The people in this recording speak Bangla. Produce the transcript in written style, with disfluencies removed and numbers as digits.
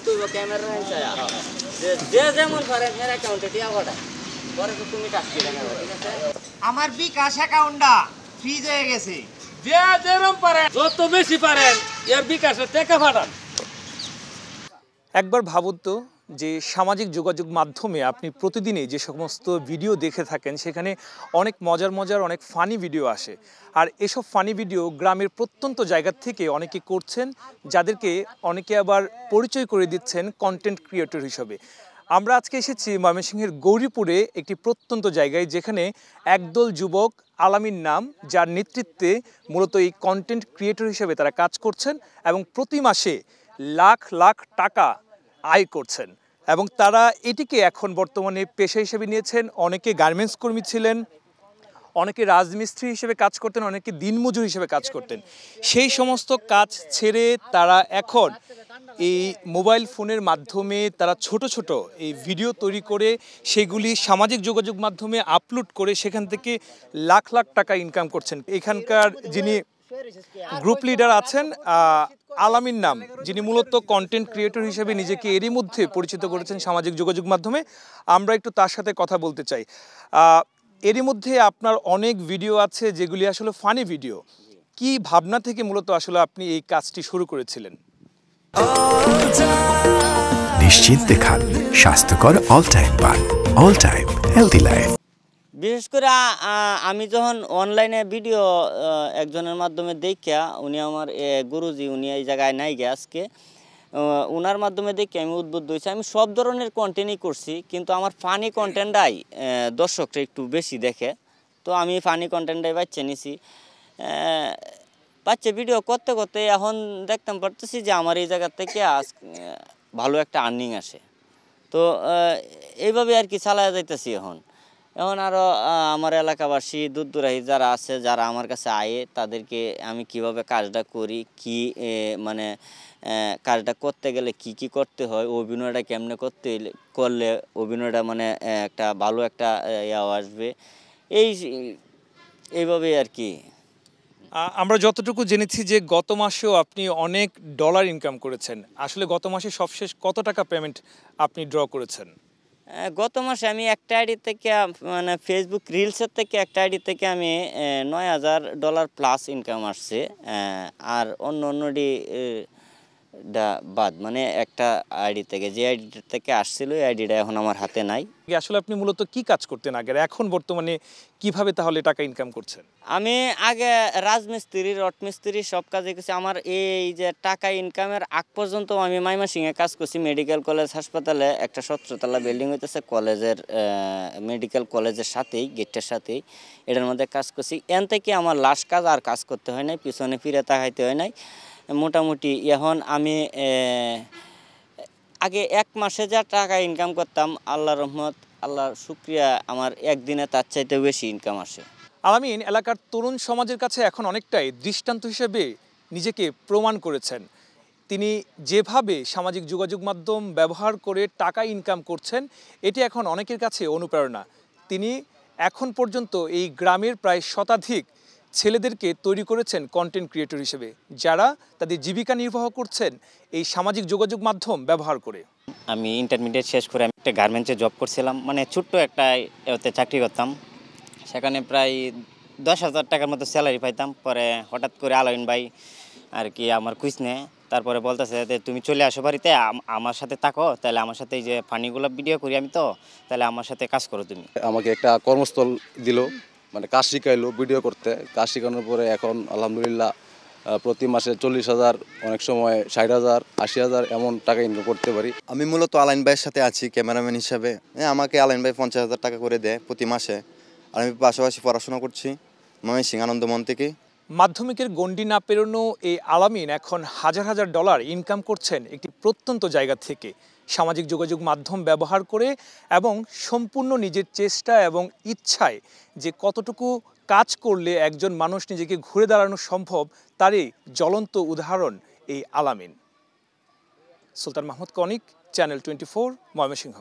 তুইব ক্যামেরা হিসায়া যে যে যেমন পারে এর অ্যাকাউন্টে টিয়া পাঠায় পরে তো তুমি কাজ করে নেবে ঠিক আছে আমার বিকাশ অ্যাকাউন্টটা ফ্রিজ হয়ে গেছে যে যেরকম পারে যত বেশি পারেন এর বিকাশে টাকা পাঠান। একবার ভাবুন তো যে সামাজিক যোগাযোগ মাধ্যমে আপনি প্রতিদিনই যে সমস্ত ভিডিও দেখে থাকেন সেখানে অনেক মজার অনেক ফানি ভিডিও আসে, আর এসব ফানি ভিডিও গ্রামের প্রত্যন্ত জায়গা থেকে অনেকে করছেন, যাদেরকে অনেকে আবার পরিচয় করে দিচ্ছেন কন্টেন্ট ক্রিয়েটর হিসেবে। আমরা আজকে এসেছি ময়মনসিংহের গৌরীপুরে একটি প্রত্যন্ত জায়গায়, যেখানে একদল যুবক আলামিন নাম, যার নেতৃত্বে মূলত এই কন্টেন্ট ক্রিয়েটর হিসেবে তারা কাজ করছেন এবং প্রতি মাসে লাখ লাখ টাকা আয় করছেন, এবং তারা এটিকে এখন বর্তমানে পেশা হিসেবে নিয়েছেন। অনেকে গার্মেন্টস কর্মী ছিলেন, অনেকে রাজমিস্ত্রি হিসেবে কাজ করতেন, অনেকে দিনমজুর হিসেবে কাজ করতেন। সেই সমস্ত কাজ ছেড়ে তারা এখন এই মোবাইল ফোনের মাধ্যমে তারা ছোট এই ভিডিও তৈরি করে সেগুলি সামাজিক যোগাযোগ মাধ্যমে আপলোড করে সেখান থেকে লাখ লাখ টাকা ইনকাম করছেন। এখানকার যিনি গ্রুপ লিডার আছেন আলামিন নাম, যিনি মূলত কন্টেন্ট ক্রিয়েটর হিসেবে নিজেকে এরই মধ্যে পরিচিত করেছেন সামাজিক যোগাযোগ মাধ্যমে, আমরা একটু তার সাথে কথা বলতে চাই। এরই মধ্যে আপনার অনেক ভিডিও আছে যেগুলি আসলে ফানি ভিডিও। কি ভাবনা থেকে মূলত আসলে আপনি এই কাজটি শুরু করেছিলেন? নিশ্চিন্তে খান স্বাস্থ্যকর অল টাইম পান, অল টাইম হেলদি লাইফ। বিশেষ করে আমি যখন অনলাইনে ভিডিও একজনের মাধ্যমে দেখিয়া, উনি আমার গুরুজি, উনি এই জায়গায় নাই গে আজকে, ওনার মাধ্যমে দেখে আমি উদ্বুদ্ধ হয়েছি। আমি সব ধরনের কন্টেন্টই করছি, কিন্তু আমার ফানি কন্টেন্টটাই দর্শকরা একটু বেশি দেখে, তো আমি ফানি কন্টেন্টটাই বাচ্চা নিছি। বাচ্চা ভিডিও করতে করতে এখন দেখতাম পারতেছি যে আমার এই জায়গা থেকে ভালো একটা আর্নিং আসে, তো এইভাবে আর কি চালায়া যাইতেছি। এখন আরও আমার এলাকাবাসী দূরদূরাহী যারা আছে, যারা আমার কাছে আয়ে, তাদেরকে আমি কিভাবে কাজটা করি, কি মানে কাজটা করতে গেলে কি কি করতে হয়, অভিনয়টা কেমনে করলে অভিনয়টা মানে একটা ভালো একটা ইয়াও আসবে, এইভাবেই আর কি। আমরা যতটুকু জেনেছি যে গত মাসেও আপনি অনেক ডলার ইনকাম করেছেন। আসলে গত মাসে সবশেষ কত টাকা পেমেন্ট আপনি ড্র করেছেন? গত মাসে আমি একটা আইডি থেকে, মানে ফেসবুক রিলসের থেকে একটা আইডি থেকে আমি $9,000 প্লাস ইনকাম আসছে। আর অন্যটি বাদ, মানে একটা আইডি থেকে, যে আইডিটা থেকে আসছিল এই আইডিটা এখন আমার হাতে নাই। আসলে আপনি মূলত কি কাজ করতেন আগে, এখন বর্তমানে কিভাবে তাহলে টাকা ইনকাম করছেন? আমি আগে রাজমিস্ত্রি, রটমিস্ত্রি সব কাজে করছি। আমার এই যে টাকা ইনকামের আগ পর্যন্ত আমি ময়মনসিংহে কাজ করছি মেডিকেল কলেজ হাসপাতালে, একটা 17 তলা বিল্ডিং হইতেছে কলেজের, মেডিকেল কলেজের সাথেই, গেটের সাথেই, এটার মধ্যে কাজ করছি। এন থেকে আমার লাস্ট কাজ আর কাজ করতে হয় নাই, পিছনে ফিরে তাকাইতে হয় নাই। মোটামুটি এখন আমি আগে এক মাসে যা টাকা ইনকাম করতাম, আল্লাহর রহমত, আল্লাহর শুকরিয়া, আমার একদিনে তার চাইতে বেশি ইনকাম আসে। আলামিন এলাকার তরুণ সমাজের কাছে এখন অনেকটাই দৃষ্টান্ত হিসেবে নিজেকে প্রমাণ করেছেন। তিনি যেভাবে সামাজিক যোগাযোগ মাধ্যম ব্যবহার করে টাকা ইনকাম করছেন, এটি এখন অনেকের কাছে অনুপ্রেরণা। তিনি এখন পর্যন্ত এই গ্রামের প্রায় শতাধিক ছেলেদেরকে তৈরি করেছেন কন্টেন্ট ক্রিয়েটর হিসেবে, যারা তাদের জীবিকা নির্বাহ করছেন এই সামাজিক যোগাযোগ মাধ্যম ব্যবহার করে। আমি ইন্টারমিডিয়েট শেষ করে আমি একটা গার্মেন্টসে জব করছিলাম, মানে ছোট্ট একটা এতে চাকরি করতাম। সেখানে প্রায় 10,000 টাকার মতো স্যালারি পাইতাম। পরে হঠাৎ করে আলামিন ভাই আর কি আমার কুইজ নেয়, তারপরে বলতেছে যে তুমি চলে আসো বাড়িতে, আমার সাথে থাকো, তাহলে আমার সাথে এই যে ফানিগুলো ভিডিও করি আমি, তো তাহলে আমার সাথে কাজ করো তুমি। আমাকে একটা কর্মস্থল দিল, মানে কাজ শিখাইলো ভিডিও করতে। কাজ শেখানোর পরে এখন আলহামদুলিল্লাহ প্রতি মাসে 40,000, অনেক সময় 60,000, 80,000 এমন টাকা ইনকাম করতে পারি। আমি মূলত আলাইন ভাইয়ের সাথে আছি ক্যামেরাম্যান হিসাবে। আমাকে আলাইন ভাই 50,000 টাকা করে দেয় প্রতি মাসে, আর আমি পাশাপাশি পড়াশোনা করছি ময়মনসিংহ আনন্দমন থেকে। মাধ্যমিকের গণ্ডি না পেরোনো এই আলামিন এখন হাজার ডলার ইনকাম করছেন একটি প্রত্যন্ত জায়গা থেকে, সামাজিক যোগাযোগ মাধ্যম ব্যবহার করে, এবং সম্পূর্ণ নিজের চেষ্টা এবং ইচ্ছায় যে কতটুকু কাজ করলে একজন মানুষ নিজেকে ঘুরে দাঁড়ানো সম্ভব, তারই জ্বলন্ত উদাহরণ এই আলামিন। সুলতান মাহমুদ কনিক, চ্যানেল 24, ময়মনসিংহ।